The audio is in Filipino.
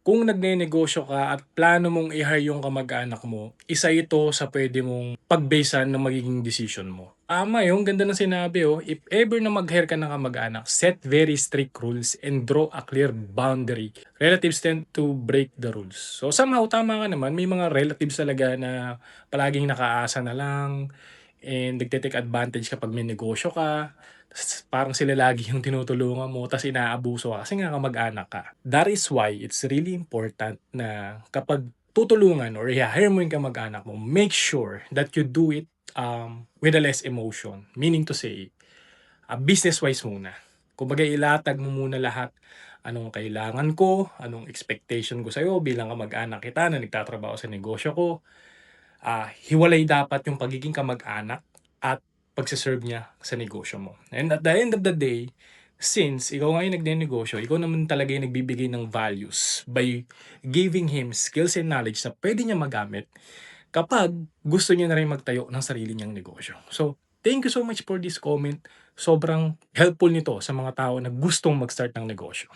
Kung nagnenegosyo ka at plano mong i-hire yung kamag-anak mo, isa ito sa pwede mong pag-basean ng magiging decision mo. Tama yung ganda ng sinabi oh. If ever na mag-hire ka ng kamag-anak, set very strict rules and draw a clear boundary. Relatives tend to break the rules. So somehow, tama ka naman, may mga relatives talaga na palaging nakaasa na lang and nagte-take advantage kapag may negosyo ka. Parang sila lagi yung tinutulungan mo tas inaabuso ka kasi nga kamag-anak ka. That is why it's really important na kapag tutulungan or i-hire mo yung kamag-anak mo, make sure that you do it with a less emotion. Meaning to say, business-wise muna. Kumbaga ilatag mo muna lahat. Anong kailangan ko, anong expectation ko sa'yo bilang kamag-anak kita na nagtatrabaho sa negosyo ko. Hiwalay dapat yung pagiging kamag-anak at pagse-serve niya sa negosyo mo. And at the end of the day, since ikaw nga yung nagnenegosyo, ikaw naman talaga yung nagbibigay ng values by giving him skills and knowledge na pwede niya magamit kapag gusto niya na rin magtayo ng sarili niyang negosyo. So, thank you so much for this comment. Sobrang helpful nito sa mga tao na gustong mag-start ng negosyo.